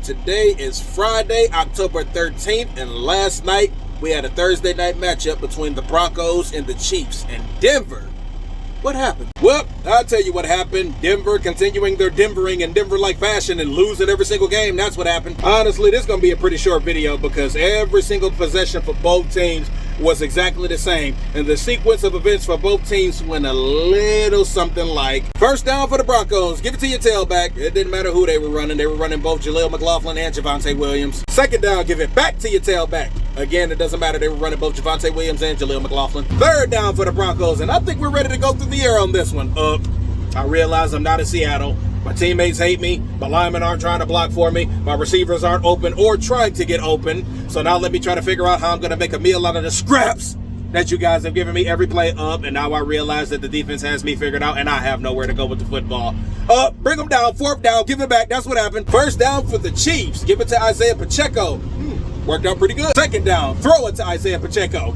Today is Friday, October 13th, and last night we had a Thursday night matchup between the Broncos and the Chiefs. And Denver, what happened? Well, I'll tell you what happened. Denver continuing their Denvering in Denver-like fashion and losing every single game. That's what happened. Honestly, this is going to be a pretty short video because every single possession for both teams was exactly the same. And the sequence of events for both teams went a little something like: first down for the Broncos, give it to your tailback. It didn't matter who they were running. They were running both Jaleel McLaughlin and Javonte Williams. Second down, give it back to your tailback. Again, it doesn't matter. They were running both Javonte Williams and Jaleel McLaughlin. Third down for the Broncos, and I think we're ready to go through the air on this one. I realize I'm not in Seattle. My teammates hate me. My linemen aren't trying to block for me. My receivers aren't open or trying to get open. So now let me try to figure out how I'm going to make a meal out of the scraps that you guys have given me every play up. And now I realize that the defense has me figured out and I have nowhere to go with the football. Bring them down. Fourth down. Give it back. That's what happened. First down for the Chiefs. Give it to Isaiah Pacheco. Worked out pretty good. Second down. Throw it to Isaiah Pacheco.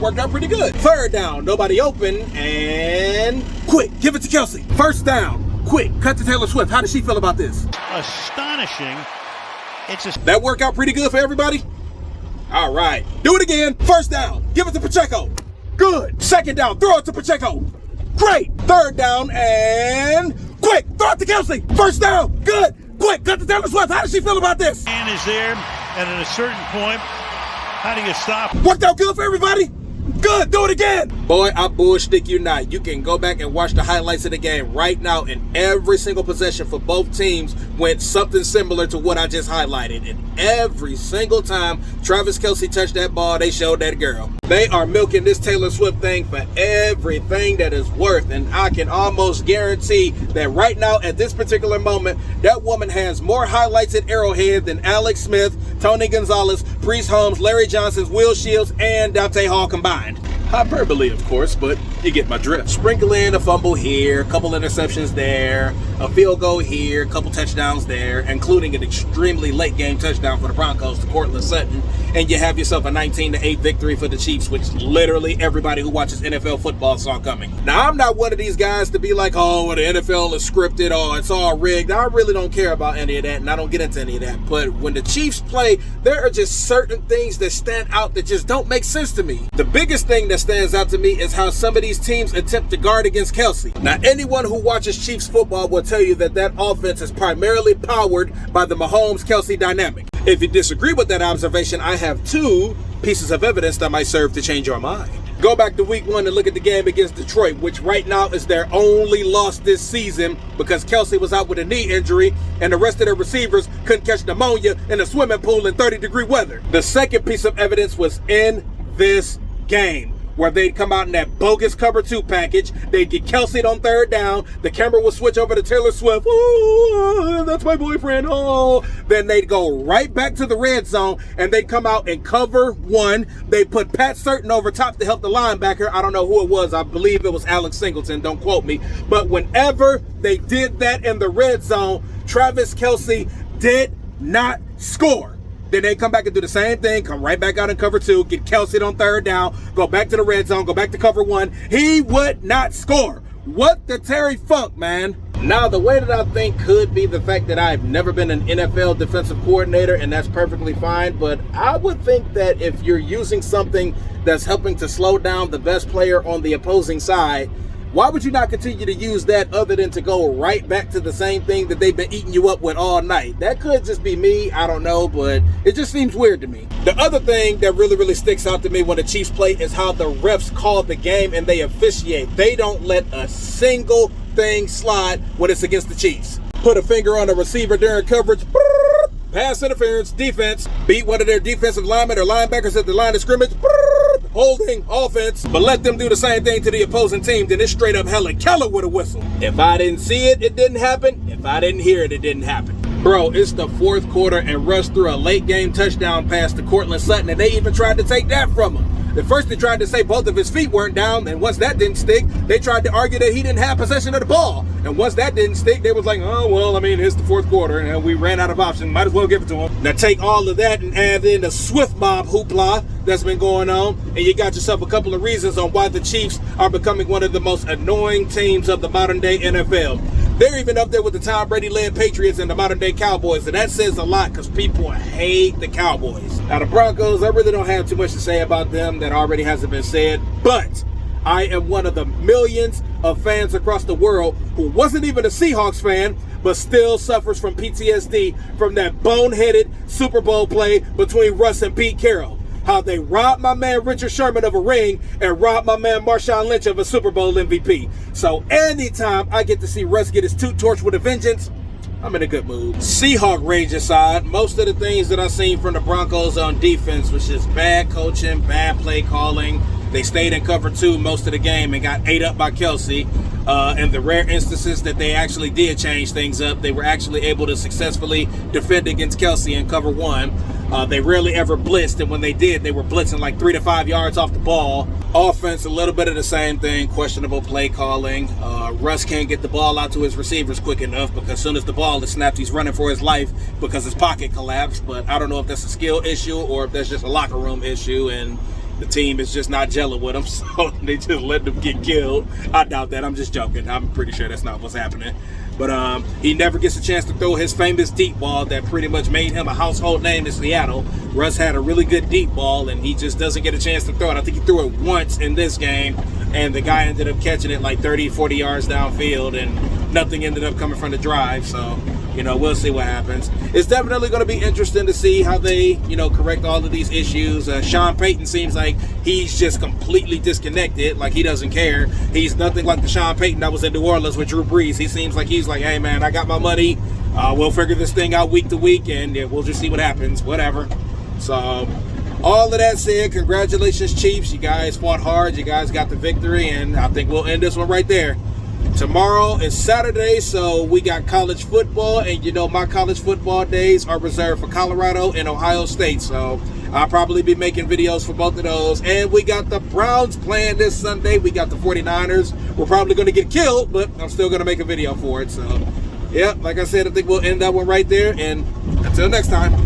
Worked out pretty good. Third down. Nobody open. And quick. Give it to Kelsey. First down. Quick, cut to Taylor Swift. How does she feel about this? Astonishing. That worked out pretty good for everybody? All right. Do it again. First down. Give it to Pacheco. Good. Second down. Throw it to Pacheco. Great. Third down and quick. Throw it to Kelsey. First down. Good. Quick. Cut to Taylor Swift. How does she feel about this? Man is there, and at a certain point, how do you stop? Worked out good for everybody? Good, do it again. Boy, I bullshit you not. You can go back and watch the highlights of the game right now, and every single possession for both teams went something similar to what I just highlighted. And every single time Travis Kelce touched that ball, they showed that girl. They are milking this Taylor Swift thing for everything that is worth, and I can almost guarantee that right now at this particular moment, that woman has more highlights at Arrowhead than Alex Smith, Tony Gonzalez, Priest Holmes, Larry Johnson, Will Shields, and Dante Hall combined. Hyperbole, of course, but you get my drift. Sprinkle in a fumble here, a couple interceptions there, a field goal here, a couple touchdowns there, including an extremely late game touchdown for the Broncos to Cortland Sutton, and you have yourself a 19-8 victory for the Chiefs, which literally everybody who watches NFL football saw coming. Now, I'm not one of these guys to be like, oh, well, the NFL is scripted, oh, it's all rigged. I really don't care about any of that, and I don't get into any of that. But when the Chiefs play, there are just certain things that stand out that just don't make sense to me. The biggest thing that stands out to me is how some of these teams attempt to guard against Kelsey. Now, anyone who watches Chiefs football will tell you that that offense is primarily powered by the Mahomes-Kelsey dynamic. If you disagree with that observation, I have two pieces of evidence that might serve to change your mind. Go back to week 1 and look at the game against Detroit, which right now is their only loss this season because Kelsey was out with a knee injury and the rest of their receivers couldn't catch pneumonia in a swimming pool in 30-degree weather. The second piece of evidence was in this game, where they'd come out in that bogus cover 2 package. They'd get Kelsey on third down. The camera would switch over to Taylor Swift. Oh, that's my boyfriend. Oh, then they'd go right back to the red zone and they'd come out and cover 1. They put Pat Certain over top to help the linebacker. I don't know who it was. I believe it was Alex Singleton. Don't quote me. But whenever they did that in the red zone, Travis Kelce did not score. Then they come back and do the same thing, come right back out in cover 2, get Kelsey on third down, go back to the red zone, go back to cover 1. He would not score. What the Terry Funk, man? Now, the way that I think could be the fact that I've never been an NFL defensive coordinator, and that's perfectly fine, but I would think that if you're using something that's helping to slow down the best player on the opposing side, why would you not continue to use that other than to go right back to the same thing that they've been eating you up with all night? That could just be me. I don't know, but it just seems weird to me. The other thing that really sticks out to me when the Chiefs play is how the refs call the game and they officiate. They don't let a single thing slide when it's against the Chiefs. Put a finger on a receiver during coverage. Pass interference, defense. Beat one of their defensive linemen or linebackers at the line of scrimmage. Holding, offense. But let them do the same thing to the opposing team, then it's straight up Helen Keller with a whistle. If I didn't see it, it didn't happen. If I didn't hear it, it didn't happen. Bro, it's the fourth quarter and Russ threw a late game touchdown pass to Cortland Sutton, and they even tried to take that from him. At first, they tried to say both of his feet weren't down, and once that didn't stick, they tried to argue that he didn't have possession of the ball. And once that didn't stick, they was like, oh, well, I mean, it's the fourth quarter, and we ran out of options. Might as well give it to him. Now, take all of that and add in the Swift mob hoopla that's been going on, and you got yourself a couple of reasons on why the Chiefs are becoming one of the most annoying teams of the modern-day NFL. They're even up there with the Tom Brady-led Patriots and the modern-day Cowboys, and that says a lot because people hate the Cowboys. Now, the Broncos, I really don't have too much to say about them that already hasn't been said, but I am one of the millions of fans across the world who wasn't even a Seahawks fan, but still suffers from PTSD from that boneheaded Super Bowl play between Russ and Pete Carroll. How they robbed my man Richard Sherman of a ring and robbed my man Marshawn Lynch of a Super Bowl MVP. So anytime I get to see Russ get his tooth torched with a vengeance, I'm in a good mood. Seahawk rage aside, most of the things that I've seen from the Broncos on defense was just bad coaching, bad play calling. They stayed in cover 2 most of the game and got ate up by Kelsey. In the rare instances that they actually did change things up, they were actually able to successfully defend against Kelsey in cover 1. They rarely ever blitzed, and when they did, they were blitzing like 3 to 5 yards off the ball. Offense, a little bit of the same thing, questionable play calling. Russ can't get the ball out to his receivers quick enough because as soon as the ball is snapped, he's running for his life because his pocket collapsed. But I don't know if that's a skill issue or if that's just a locker room issue, and the team is just not gelling with him, so they just let them get killed. I doubt that. I'm just joking. I'm pretty sure that's not what's happening. But he never gets a chance to throw his famous deep ball that pretty much made him a household name in Seattle. Russ had a really good deep ball, and he just doesn't get a chance to throw it. I think he threw it once in this game, and the guy ended up catching it like 30, 40 yards downfield, and nothing ended up coming from the drive. So, we'll see what happens. It's definitely going to be interesting to see how they, correct all of these issues. Sean Payton seems like he's just completely disconnected, like he doesn't care. He's nothing like the Sean Payton that was in New Orleans with Drew Brees. He seems like he's like, hey, man, I got my money. We'll figure this thing out week to week, and we'll just see what happens, whatever. So, all of that said, congratulations, Chiefs. You guys fought hard. You guys got the victory, and I think we'll end this one right there. Tomorrow is Saturday, so we got college football, and my college football days are reserved for Colorado and Ohio State, so I'll probably be making videos for both of those. And we got the Browns playing this Sunday. We got the 49ers. We're probably going to get killed, but I'm still going to make a video for it. So, yeah, like I said, I think we'll end that one right there, and until next time.